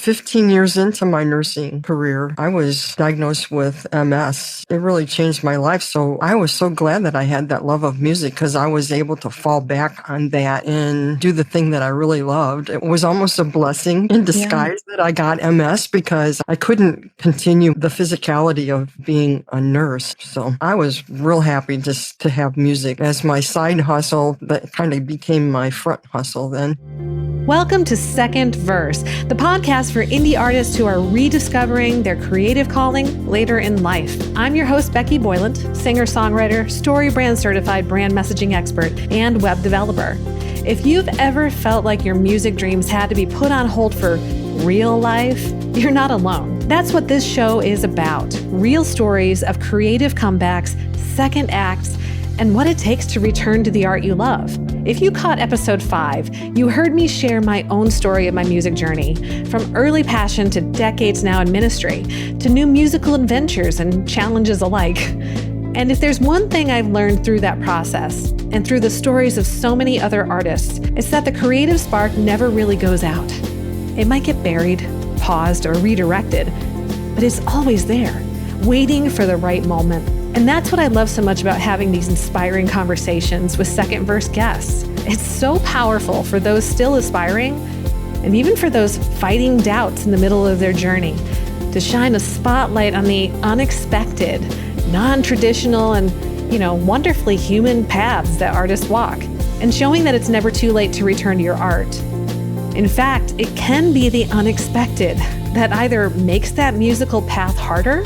15 years into my nursing career, I was diagnosed with MS. It really changed my life. So I was so glad that I had that love of music because I was able to fall back on that and do the thing that I really loved. It was almost a blessing in disguise that I got MS because I couldn't continue the physicality of being a nurse. So I was real happy just to have music as my side hustle that kind of became my front hustle then. Welcome to Second Verse, the podcast for indie artists who are rediscovering their creative calling later in life. I'm your host, Becky Boyland, singer-songwriter, StoryBrand certified brand messaging expert, and web developer. If you've ever felt like your music dreams had to be put on hold for real life, you're not alone. That's what this show is about. Real stories of creative comebacks, second acts, and what it takes to return to the art you love. If you caught episode 5, you heard me share my own story of my music journey, from early passion to decades now in ministry, to new musical adventures and challenges alike. And if there's one thing I've learned through that process, and through the stories of so many other artists, it's that the creative spark never really goes out. It might get buried, paused, or redirected, but it's always there, waiting for the right moment. And that's what I love so much about having these inspiring conversations with Second Verse guests. It's so powerful for those still aspiring, and even for those fighting doubts in the middle of their journey, to shine a spotlight on the unexpected, non-traditional, and, wonderfully human paths that artists walk, and showing that it's never too late to return to your art. In fact, it can be the unexpected that either makes that musical path harder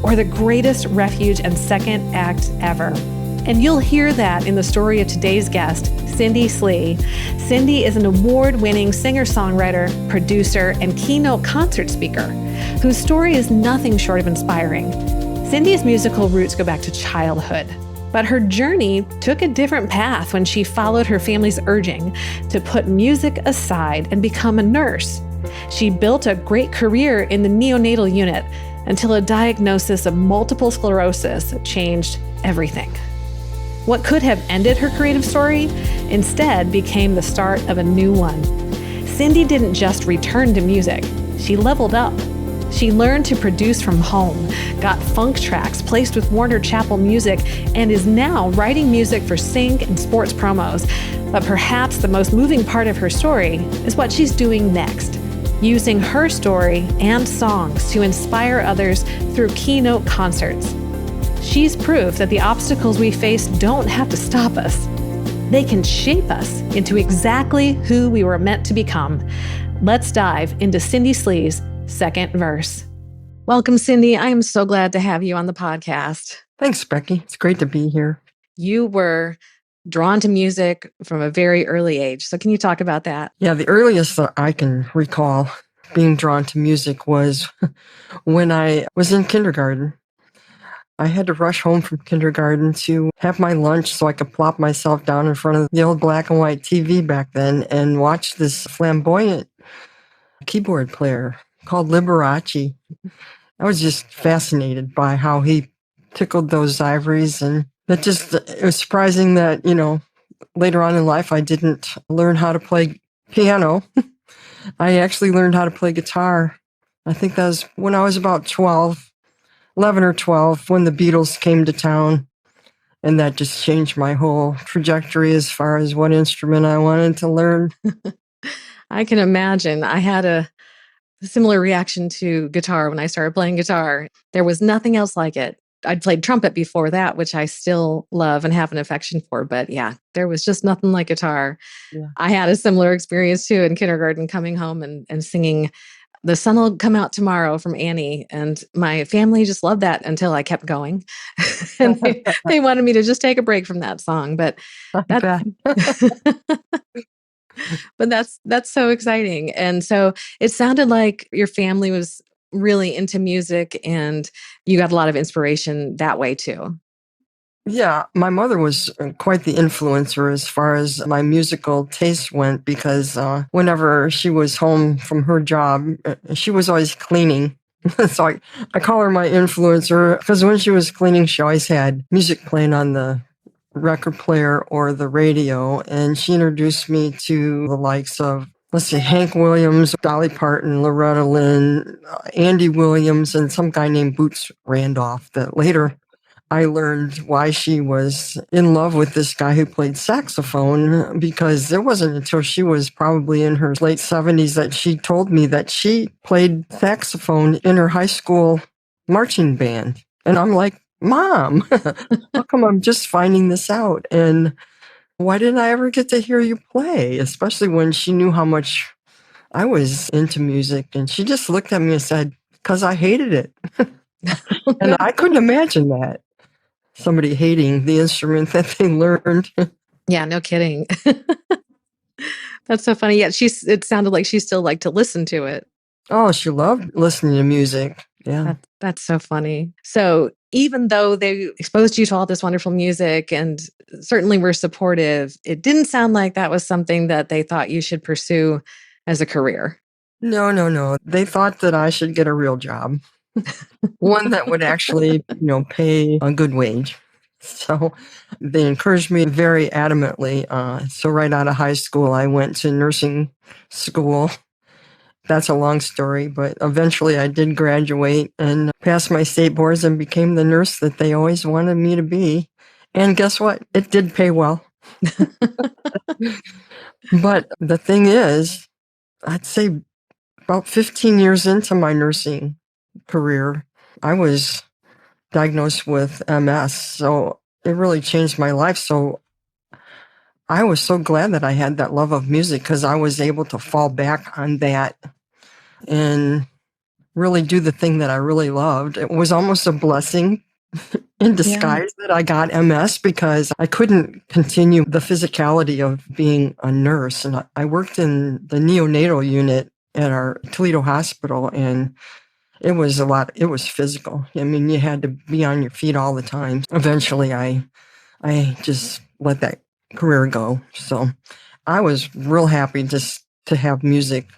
or the greatest refuge and second act ever. And you'll hear that in the story of today's guest, Cindy Slee. Cindy is an award-winning singer-songwriter, producer, and keynote concert speaker, whose story is nothing short of inspiring. Cindy's musical roots go back to childhood, but her journey took a different path when she followed her family's urging to put music aside and become a nurse. She built a great career in the neonatal unit until a diagnosis of multiple sclerosis changed everything. What could have ended her creative story instead became the start of a new one. Cindy didn't just return to music, she leveled up. She learned to produce from home, got funk tracks placed with Warner Chappell Music, and is now writing music for sync and sports promos. But perhaps the most moving part of her story is what she's doing next, using her story and songs to inspire others through Keynote concerts. She's proof that the obstacles we face don't have to stop us. They can shape us into exactly who we were meant to become. Let's dive into Cindy Slee's Second Verse. Welcome, Cindy. I am so glad to have you on the podcast. Thanks, Becky. It's great to be here. You were drawn to music from a very early age. So can you talk about that? Yeah, the earliest that I can recall being drawn to music was when I was in kindergarten. I had to rush home from kindergarten to have my lunch so I could plop myself down in front of the old black and white TV back then and watch this flamboyant keyboard player called Liberace. I was just fascinated by how he tickled those ivories, and it was surprising that, later on in life, I didn't learn how to play piano. I actually learned how to play guitar. I think that was when I was about 11 or 12, when the Beatles came to town. And that just changed my whole trajectory as far as what instrument I wanted to learn. I can imagine. I had a similar reaction to guitar when I started playing guitar. There was nothing else like it. I'd played trumpet before that, which I still love and have an affection for. But yeah, there was just nothing like guitar. Yeah. I had a similar experience too in kindergarten, coming home and singing "The Sun Will Come Out Tomorrow" from Annie. And my family just loved that until I kept going. And they wanted me to just take a break from that song. But but that's so exciting. And so it sounded like your family was really into music and you got a lot of inspiration that way too. Yeah, my mother was quite the influencer as far as my musical taste went because whenever she was home from her job, she was always cleaning. So I call her my influencer because when she was cleaning, she always had music playing on the record player or the radio. And she introduced me to the likes of let's see, Hank Williams, Dolly Parton, Loretta Lynn, Andy Williams, and some guy named Boots Randolph that later I learned why she was in love with this guy who played saxophone, because it wasn't until she was probably in her late 70s that she told me that she played saxophone in her high school marching band. And I'm like, Mom, how come I'm just finding this out? And why didn't I ever get to hear you play? Especially when she knew how much I was into music. And she just looked at me and said, because I hated it. And I couldn't imagine that. Somebody hating the instrument that they learned. Yeah, no kidding. That's so funny. Yeah, it sounded like she still liked to listen to it. Oh, she loved listening to music. Yeah. That's so funny. So even though they exposed you to all this wonderful music and certainly were supportive, it didn't sound like that was something that they thought you should pursue as a career. No. They thought that I should get a real job. One that would actually, pay a good wage. So they encouraged me very adamantly. So right out of high school, I went to nursing school. That's a long story, but eventually I did graduate and passed my state boards and became the nurse that they always wanted me to be. And guess what? It did pay well. But the thing is, I'd say about 15 years into my nursing career, I was diagnosed with MS. So it really changed my life. So I was so glad that I had that love of music, because I was able to fall back on that and really do the thing that I really loved. It was almost a blessing in disguise that I got MS, because I couldn't continue the physicality of being a nurse. And I worked in the neonatal unit at our Toledo hospital, and it was a lot. It was physical. I mean, you had to be on your feet all the time. Eventually, I just let that career go. So I was real happy just to have music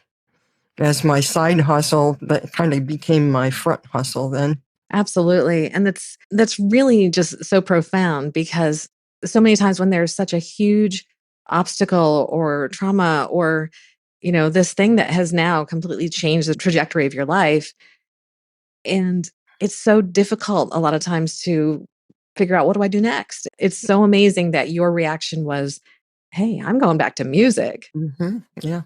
as my side hustle that kind of became my front hustle then. Absolutely. And that's really just so profound, because so many times when there's such a huge obstacle or trauma or, this thing that has now completely changed the trajectory of your life, and it's so difficult a lot of times to figure out, what do I do next? It's so amazing that your reaction was, hey, I'm going back to music. Mm-hmm. Yeah.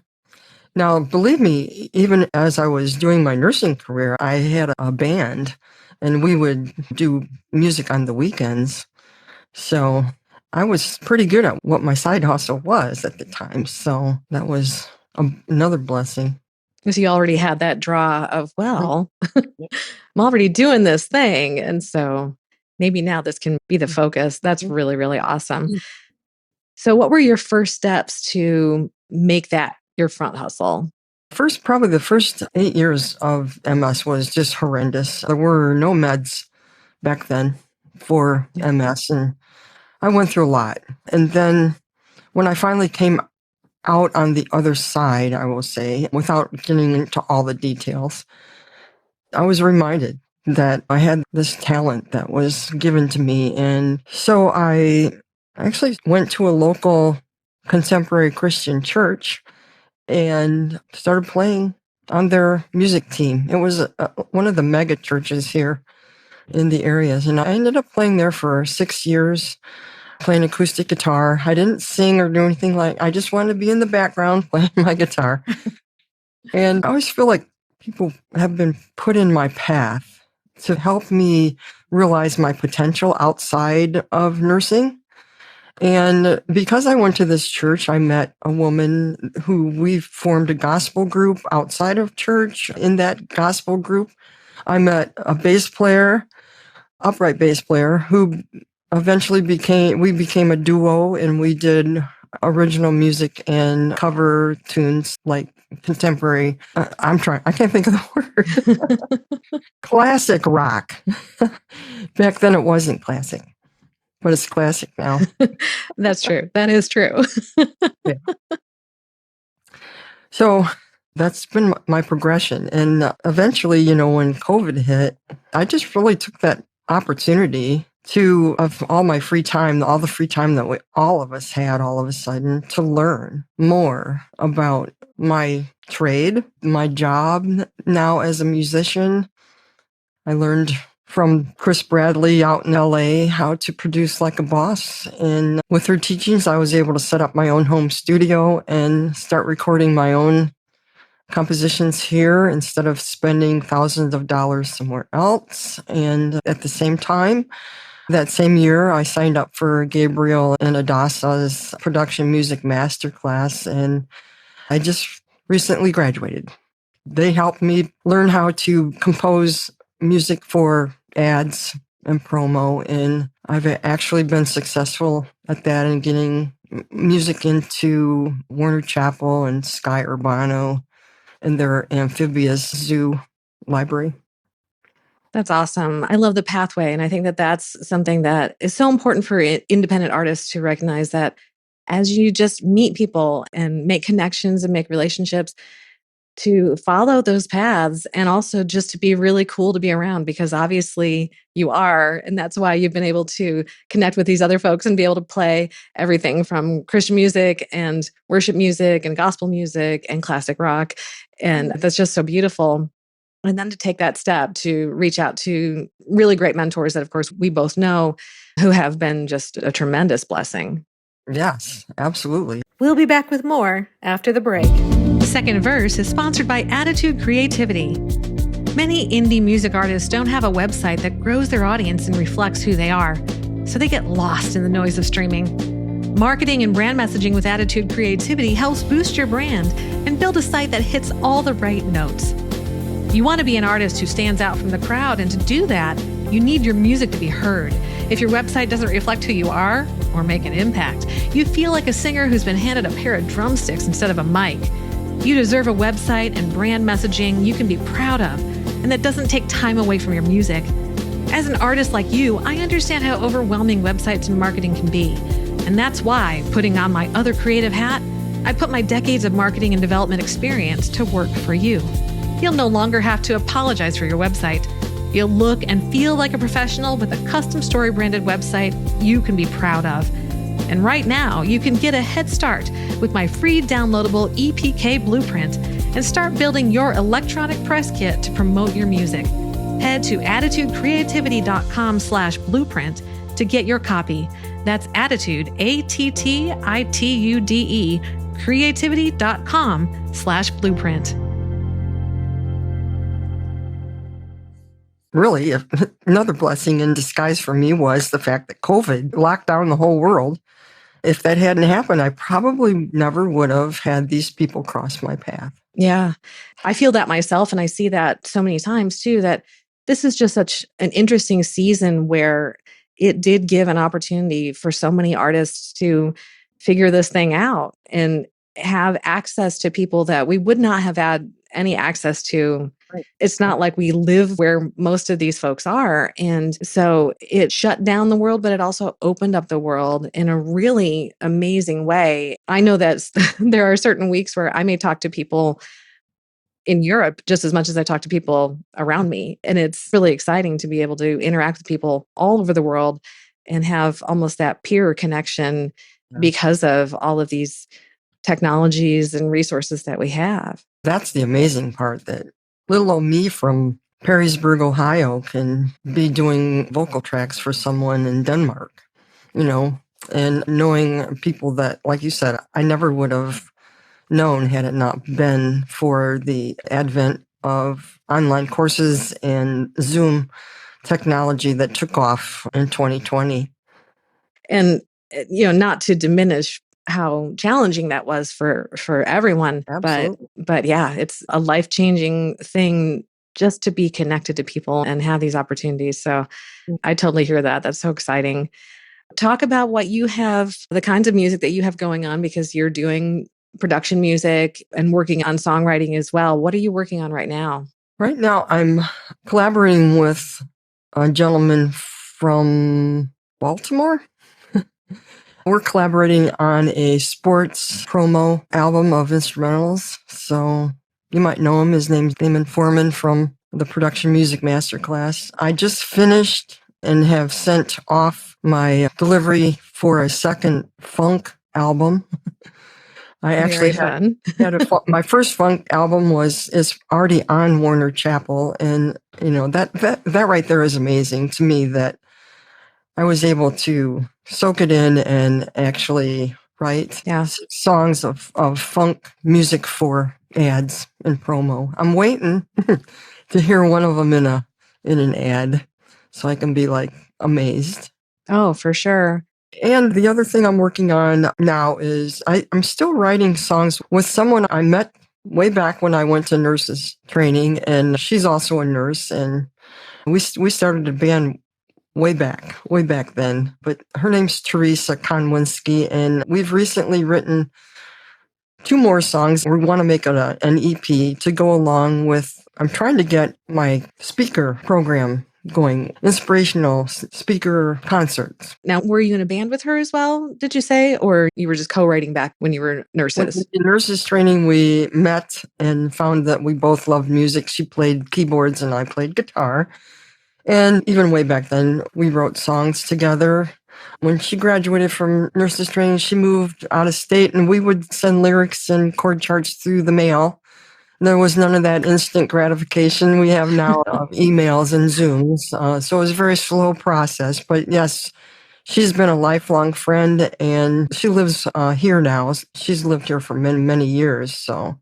Now, believe me, even as I was doing my nursing career, I had a band and we would do music on the weekends. So I was pretty good at what my side hustle was at the time. So that was another blessing. Because you already had that draw of, well, I'm already doing this thing. And so maybe now this can be the focus. That's really, really awesome. So what were your first steps to make that your front hustle? Probably the first 8 years of MS was just horrendous. There were no meds back then for MS, and I went through a lot. And then when I finally came out on the other side, I will say, without getting into all the details, I was reminded that I had this talent that was given to me. And so I actually went to a local contemporary Christian church and started playing on their music team. It was one of the mega churches here in the areas. And I ended up playing there for 6 years, playing acoustic guitar. I didn't sing or do anything I just wanted to be in the background playing my guitar. And I always feel like people have been put in my path to help me realize my potential outside of nursing. And because I went to this church, I met a woman who we formed a gospel group outside of church. In that gospel group, I met a bass player, upright bass player, who eventually became a duo, and we did original music and cover tunes like contemporary. I can't think of the word. Classic rock. Back then it wasn't classic, but it's classic now. That's true. That is true. Yeah. So that's been my progression. And eventually, when COVID hit, I just really took that opportunity of all my free time, all the free time that all of us had all of a sudden, to learn more about my trade, my job now as a musician. I learned from Chris Bradley out in LA how to produce like a boss. And with her teachings, I was able to set up my own home studio and start recording my own compositions here instead of spending thousands of dollars somewhere else. And at the same time, that same year, I signed up for Gabriel and Adassa's production music masterclass, and I just recently graduated. They helped me learn how to compose music for ads and promo, and I've actually been successful at that and getting music into Warner Chappell and Sky Urbano and their amphibious zoo library. That's awesome. I love the pathway. And I think that that's something that is so important for independent artists to recognize that as you just meet people and make connections and make relationships, to follow those paths and also just to be really cool to be around, because obviously you are. And that's why you've been able to connect with these other folks and be able to play everything from Christian music and worship music and gospel music and classic rock. And that's just so beautiful. And then to take that step to reach out to really great mentors that, of course, we both know who have been just a tremendous blessing. Yes, absolutely. We'll be back with more after the break. Second Verse is sponsored by Attitude Creativity. Many indie music artists don't have a website that grows their audience and reflects who they are, so they get lost in the noise of streaming. Marketing and brand messaging with Attitude Creativity helps boost your brand and build a site that hits all the right notes. You want to be an artist who stands out from the crowd, and to do that, you need your music to be heard. If your website doesn't reflect who you are or make an impact, you feel like a singer who's been handed a pair of drumsticks instead of a mic. You deserve a website and brand messaging you can be proud of, and that doesn't take time away from your music. As an artist like you, I understand how overwhelming websites and marketing can be. And that's why, putting on my other creative hat, I put my decades of marketing and development experience to work for you. You'll no longer have to apologize for your website. You'll look and feel like a professional with a custom story branded website you can be proud of. And right now, you can get a head start with my free downloadable EPK blueprint and start building your electronic press kit to promote your music. Head to attitudecreativity.com/blueprint to get your copy. That's Attitude, ATTITUDE, creativity.com/blueprint. Really, another blessing in disguise for me was the fact that COVID locked down the whole world. If that hadn't happened, I probably never would have had these people cross my path. Yeah, I feel that myself. And I see that so many times too, that this is just such an interesting season where it did give an opportunity for so many artists to figure this thing out and have access to people that we would not have had any access to. Right. It's not like we live where most of these folks are. And so it shut down the world, but it also opened up the world in a really amazing way. I know that there are certain weeks where I may talk to people in Europe just as much as I talk to people around me. And it's really exciting to be able to interact with people all over the world and have almost that peer connection because of all of these technologies and resources that we have. That's the amazing part, that little old me from Perrysburg, Ohio can be doing vocal tracks for someone in Denmark, and knowing people that, like you said, I never would have known had it not been for the advent of online courses and Zoom technology that took off in 2020. And, not to diminish how challenging that was for everyone. Absolutely. But yeah, it's a life-changing thing just to be connected to people and have these opportunities. So I totally hear that. That's so exciting. Talk about what you have, the kinds of music that you have going on, because you're doing production music and working on songwriting as well. What are you working on right now? Right now, I'm collaborating with a gentleman from Baltimore. We're collaborating on a sports promo album of instrumentals. So you might know him. His name's Damon Foreman from the Production Music Masterclass. I just finished and have sent off my delivery for a second funk album. I Very actually fun. my first funk album is already on Warner Chappell, and that right there is amazing to me that I was able to soak it in and actually write Yeah. songs of funk music for ads and promo. I'm waiting to hear one of them in an ad so I can be like amazed. Oh, for sure. And the other thing I'm working on now is I'm still writing songs with someone I met way back when I went to nurses training, and she's also a nurse, and we started a band way back then. But her name's Teresa Konwinski, and we've recently written 2 more songs. We want to make it an EP to go along with. I'm trying to get my speaker program going, inspirational speaker concerts. Now, were you in a band with her as well, did you say? Or you were just co-writing back when you were nurses? In nurses training, we met and found that we both loved music. She played keyboards and I played guitar. And even way back then, we wrote songs together. When she graduated from nurses training, she moved out of state, and we would send lyrics and chord charts through the mail. There was none of that instant gratification we have now of emails and Zooms. So it was a very slow process. But yes, she's been a lifelong friend, and she lives here now. She's lived here for many, many years. So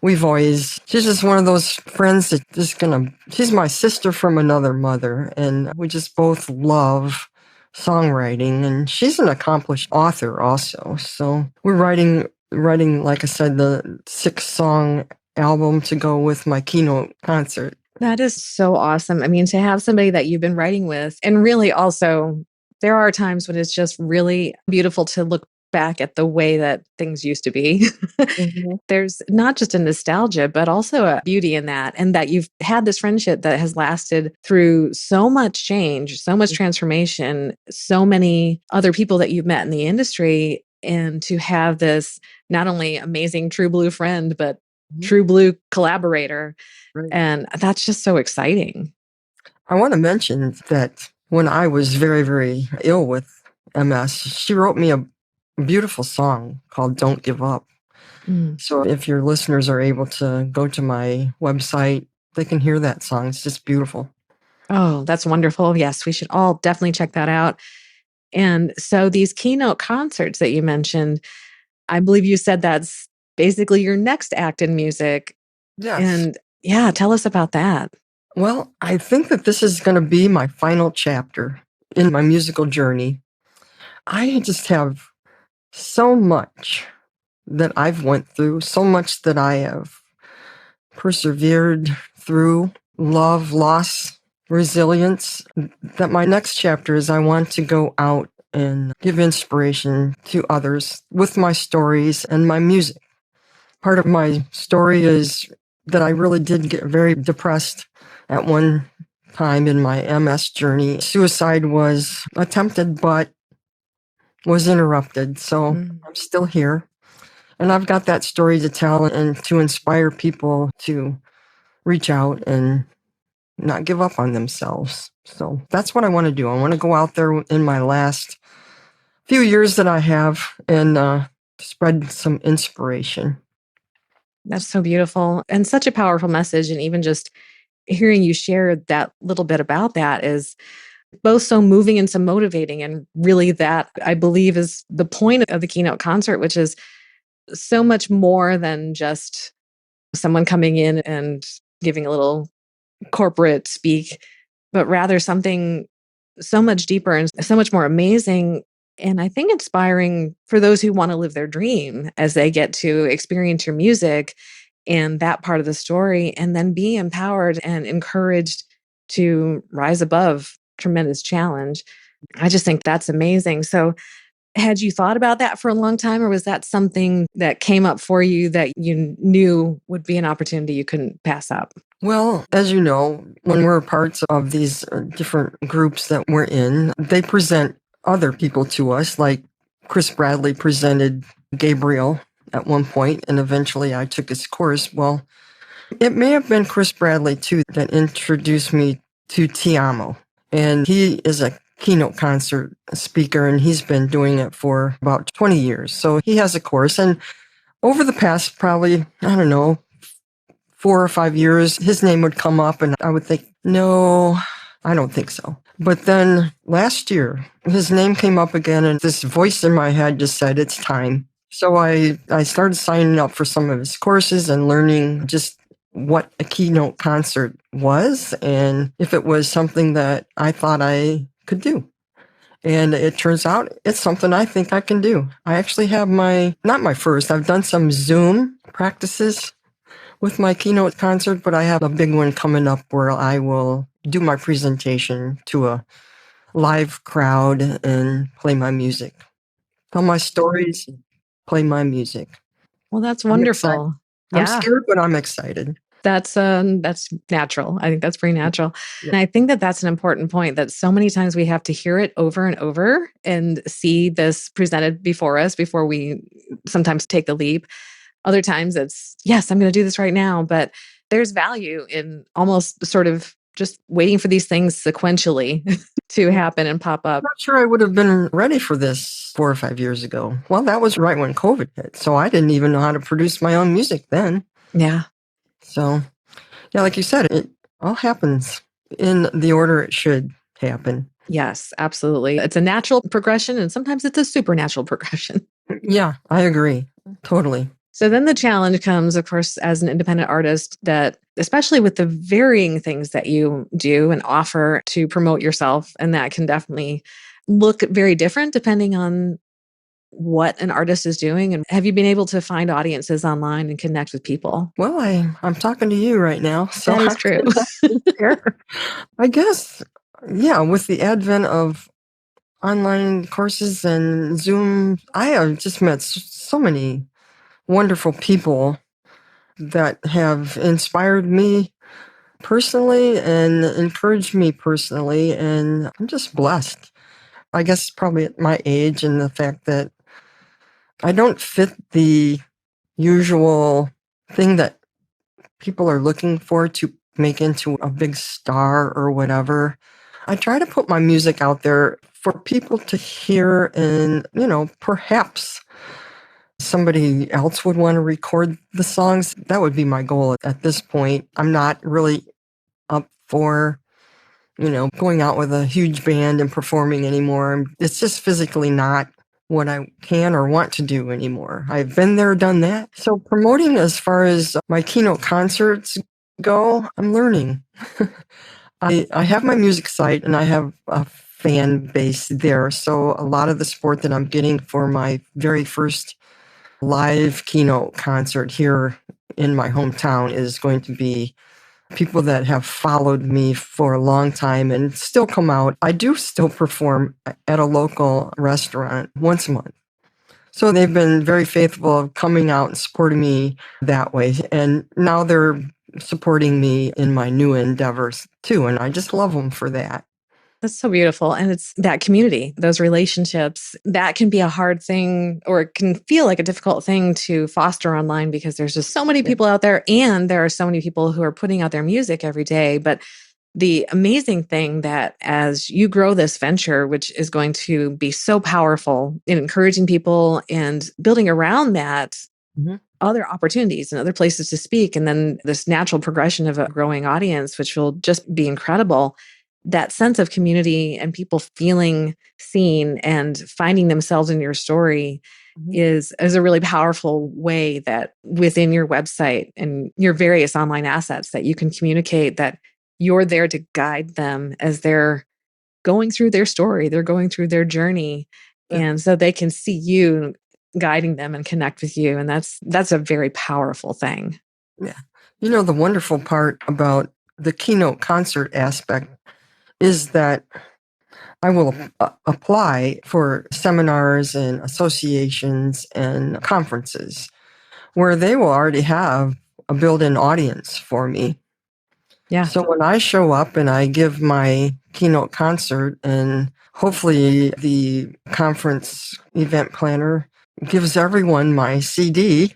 she's just one of those friends that she's my sister from another mother. And we just both love songwriting. And she's an accomplished author also. So we're writing, like I said, the 6-song album to go with my keynote concert. That is so awesome. I mean, to have somebody that you've been writing with, and really also, there are times when it's just really beautiful to look back at the way that things used to be. Mm-hmm. There's not just a nostalgia, but also a beauty in that, and that you've had this friendship that has lasted through so much change, so much transformation, so many other people that you've met in the industry, and to have this not only amazing true blue friend, but true blue collaborator. Right. And that's just so exciting. I want to mention that when I was very, very ill with MS, she wrote me a beautiful song called Don't Give Up. So if your listeners are able to go to my website, they can hear that song. It's just beautiful. Oh, that's wonderful. Yes, we should all definitely check that out. And so these keynote concerts that you mentioned, I believe you said that's basically your next act in music. Yes. And yeah, tell us about that. Well, I think that this is going to be my final chapter in my musical journey. I just have so much that I've went through, so much that I have persevered through, love, loss, resilience, that my next chapter is I want to go out and give inspiration to others with my stories and my music. Part of my story is that I really did get very depressed at one time in my MS journey. Suicide was attempted, but was interrupted. So I'm still here. And I've got that story to tell and to inspire people to reach out and not give up on themselves. So that's what I want to do. I want to go out there in my last few years that I have and spread some inspiration. That's so beautiful and such a powerful message. And even just hearing you share that little bit about that is both so moving and so motivating. And really that, I believe, is the point of the keynote concert, which is so much more than just someone coming in and giving a little corporate speak, but rather something so much deeper and so much more amazing. And I think inspiring for those who want to live their dream as they get to experience your music and that part of the story, and then be empowered and encouraged to rise above tremendous challenge. I just think that's amazing. So had you thought about that for a long time, or was that something that came up for you that you knew would be an opportunity you couldn't pass up? Well, as you know, when we're parts of these different groups that we're in, they present other people to us, like Chris Bradley presented Gabriel at one point, and eventually I took his course. Well, it may have been Chris Bradley, too, that introduced me to Ti Amo. And he is a keynote concert speaker, and he's been doing it for about 20 years. So he has a course. And over the past probably, I don't know, 4 or 5 years, his name would come up and I would think, no, I don't think so. But then last year, his name came up again and this voice in my head just said, it's time. So I started signing up for some of his courses and learning just what a keynote concert was and if it was something that I thought I could do. And it turns out it's something I think I can do. I actually have not my first, I've done some Zoom practices with my keynote concert, but I have a big one coming up where I will do my presentation to a live crowd and play my music. Tell my stories, play my music. Well, that's I'm excited. wonderful. I'm Yeah. scared, but I'm excited. That's natural. I think that's pretty natural. Yeah. And I think that that's an important point that so many times we have to hear it over and over and see this presented before us before we sometimes take the leap. Other times it's, yes, I'm going to do this right now. But there's value in almost sort of just waiting for these things sequentially to happen and pop up. I'm not sure I would have been ready for this 4 or 5 years ago. Well, that was right when COVID hit. So I didn't even know how to produce my own music then. Yeah. So, yeah, like you said, it all happens in the order it should happen. Yes, absolutely. It's a natural progression and sometimes it's a supernatural progression. Yeah, I agree. Totally. So then the challenge comes, of course, as an independent artist, that especially with the varying things that you do and offer to promote yourself, and that can definitely look very different depending on what an artist is doing. And have you been able to find audiences online and connect with people? Well, I'm talking to you right now. So That is true. I guess, yeah, with the advent of online courses and Zoom, I have just met so many wonderful people that have inspired me personally and encouraged me personally. And I'm just blessed. I guess probably at my age and the fact that I don't fit the usual thing that people are looking for to make into a big star or whatever. I try to put my music out there for people to hear and, perhaps somebody else would want to record the songs. That would be my goal at this point. I'm not really up for, going out with a huge band and performing anymore. It's just physically not what I can or want to do anymore. I've been there, done that. So promoting as far as my keynote concerts go, I'm learning. I have my music site and I have a fan base there. So a lot of the support that I'm getting for my very first live keynote concert here in my hometown is going to be people that have followed me for a long time and still come out. I do still perform at a local restaurant once a month. So they've been very faithful of coming out and supporting me that way. And now they're supporting me in my new endeavors too. And I just love them for that. That's so beautiful. And it's that community, those relationships, that can be a hard thing or it can feel like a difficult thing to foster online because there's just so many people out there and there are so many people who are putting out their music every day. But the amazing thing that as you grow this venture, which is going to be so powerful in encouraging people and building around that other opportunities and other places to speak, and then this natural progression of a growing audience, which will just be incredible. That sense of community and people feeling seen and finding themselves in your story is a really powerful way that within your website and your various online assets that you can communicate that you're there to guide them as they're going through their story, they're going through their journey. And so they can see you guiding them and connect with you. And that's a very powerful thing. Yeah. The wonderful part about the keynote concert aspect is that I will apply for seminars and associations and conferences where they will already have a built-in audience for me. Yeah. So when I show up and I give my keynote concert and hopefully the conference event planner gives everyone my CD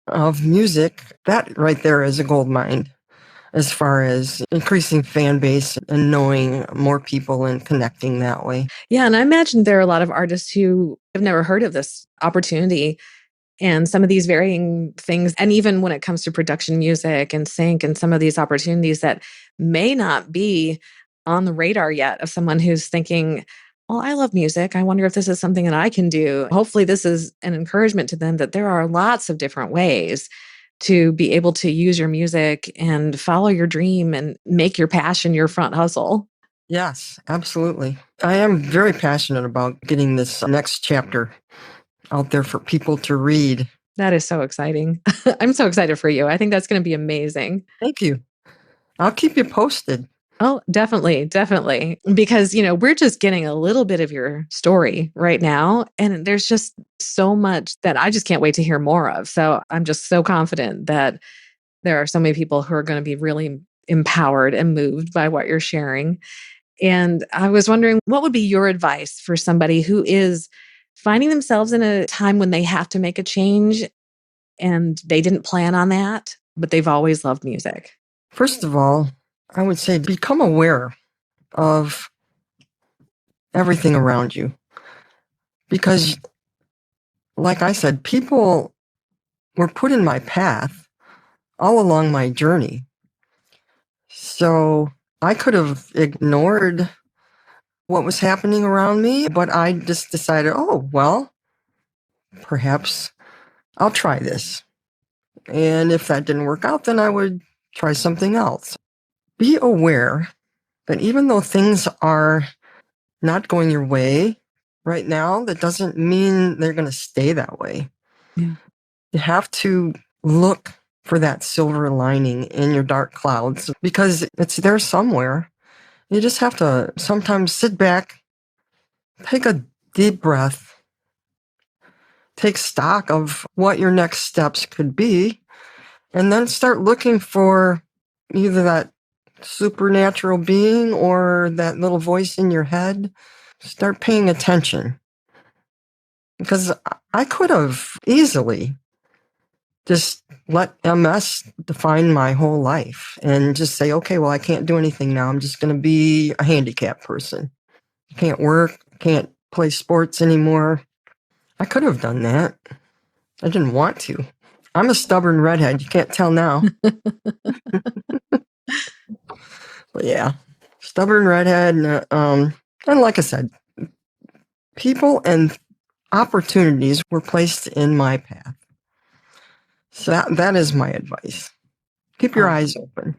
of music, that right there is a gold mine as far as increasing fan base and knowing more people and connecting that way. Yeah. And I imagine there are a lot of artists who have never heard of this opportunity and some of these varying things. And even when it comes to production music and sync and some of these opportunities that may not be on the radar yet of someone who's thinking, well, I love music. I wonder if this is something that I can do. Hopefully, this is an encouragement to them that there are lots of different ways to be able to use your music and follow your dream and make your passion your front hustle. Yes, absolutely. I am very passionate about getting this next chapter out there for people to read. That is so exciting. I'm so excited for you. I think that's going to be amazing. Thank you. I'll keep you posted. Oh, definitely, definitely. Because, we're just getting a little bit of your story right now. And there's just so much that I just can't wait to hear more of. So I'm just so confident that there are so many people who are going to be really empowered and moved by what you're sharing. And I was wondering, what would be your advice for somebody who is finding themselves in a time when they have to make a change and they didn't plan on that, but they've always loved music? First of all, I would say become aware of everything around you. Because, like I said, people were put in my path all along my journey. So I could have ignored what was happening around me, but I just decided, oh, well, perhaps I'll try this. And if that didn't work out, then I would try something else. Be aware that even though things are not going your way right now, that doesn't mean they're going to stay that way. Yeah. You have to look for that silver lining in your dark clouds because it's there somewhere. You just have to sometimes sit back, take a deep breath, take stock of what your next steps could be, and then start looking for either that supernatural being or that little voice in your head. Start paying attention. Because I could have easily just let MS define my whole life and just say, okay, well, I can't do anything now. I'm just going to be a handicapped person. Can't work, can't play sports anymore. I could have done that. I didn't want to. I'm a stubborn redhead. You can't tell now. But yeah, stubborn redhead. And like I said, people and opportunities were placed in my path. So that is my advice. Keep your eyes open.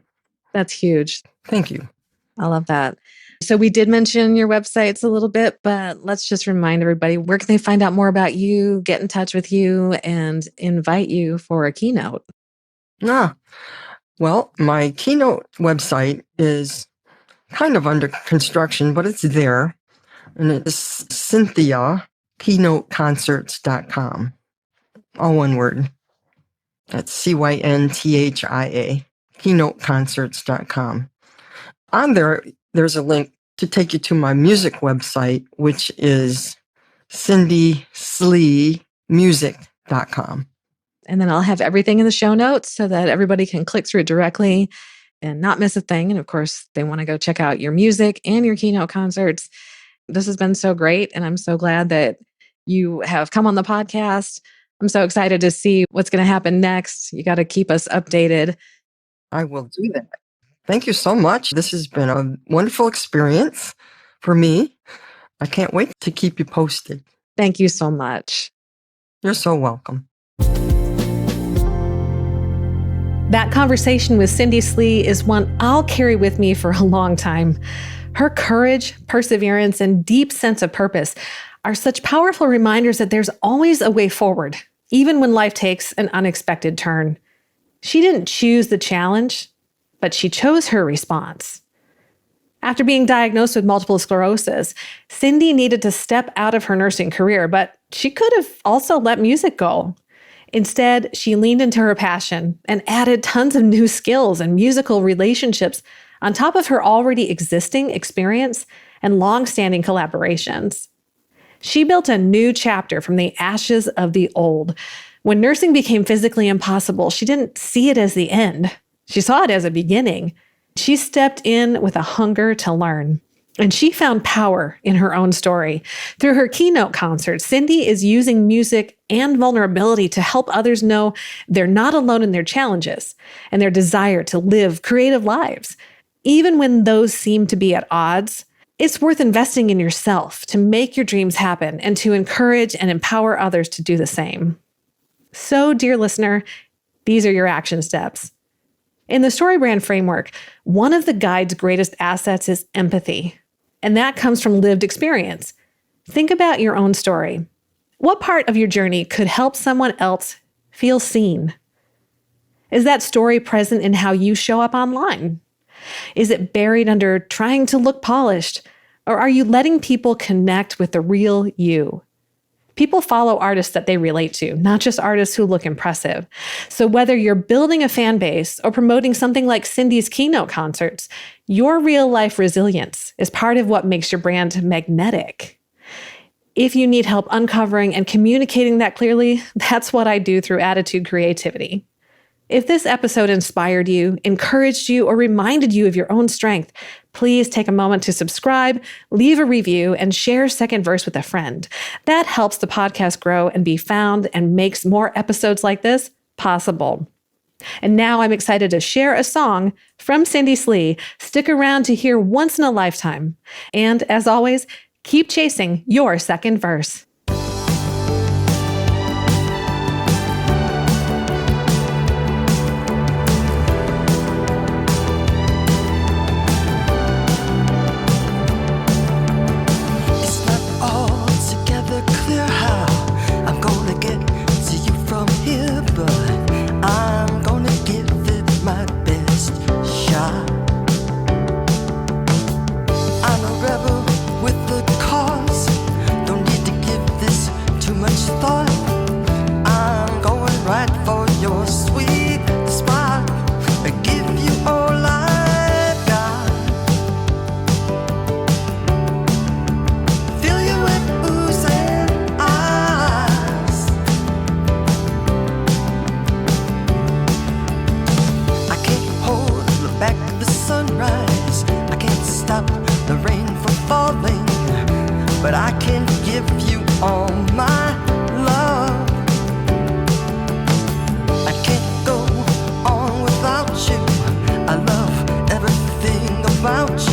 That's huge. Thank you. I love that. So we did mention your websites a little bit, but let's just remind everybody, where can they find out more about you, get in touch with you, and invite you for a keynote? Well, my Keynote website is kind of under construction, but it's there. And it's Cynthia, keynoteconcerts.com. All one word. That's CYNTHIA, keynoteconcerts.com. On there, there's a link to take you to my music website, which is cindysleemusic.com. And then I'll have everything in the show notes so that everybody can click through it directly and not miss a thing. And of course, they want to go check out your music and your keynote concerts. This has been so great. And I'm so glad that you have come on the podcast. I'm so excited to see what's going to happen next. You got to keep us updated. I will do that. Thank you so much. This has been a wonderful experience for me. I can't wait to keep you posted. Thank you so much. You're so welcome. That conversation with Cindy Slee is one I'll carry with me for a long time. Her courage, perseverance, and deep sense of purpose are such powerful reminders that there's always a way forward, even when life takes an unexpected turn. She didn't choose the challenge, but she chose her response. After being diagnosed with multiple sclerosis, Cindy needed to step out of her nursing career, but she could have also let music go. Instead, she leaned into her passion and added tons of new skills and musical relationships on top of her already existing experience and long-standing collaborations. She built a new chapter from the ashes of the old. When nursing became physically impossible, she didn't see it as the end. She saw it as a beginning. She stepped in with a hunger to learn. And she found power in her own story. Through her Keynote concert, Cindy is using music and vulnerability to help others know they're not alone in their challenges and their desire to live creative lives. Even when those seem to be at odds, it's worth investing in yourself to make your dreams happen and to encourage and empower others to do the same. So, dear listener, these are your action steps. In the StoryBrand framework, one of the guide's greatest assets is empathy, and that comes from lived experience. Think about your own story. What part of your journey could help someone else feel seen? Is that story present in how you show up online? Is it buried under trying to look polished? Or are you letting people connect with the real you? People follow artists that they relate to, not just artists who look impressive. So whether you're building a fan base or promoting something like Cindy's Keynote concerts, your real-life resilience is part of what makes your brand magnetic. If you need help uncovering and communicating that clearly, that's what I do through Attitude Creativity. If this episode inspired you, encouraged you, or reminded you of your own strength, please take a moment to subscribe, leave a review, and share Second Verse with a friend. That helps the podcast grow and be found and makes more episodes like this possible. And now I'm excited to share a song from Cindy Slee. Stick around to hear Once in a Lifetime. And as always, keep chasing your second verse. But I can give you all my love. I can't go on without you. I love everything about you.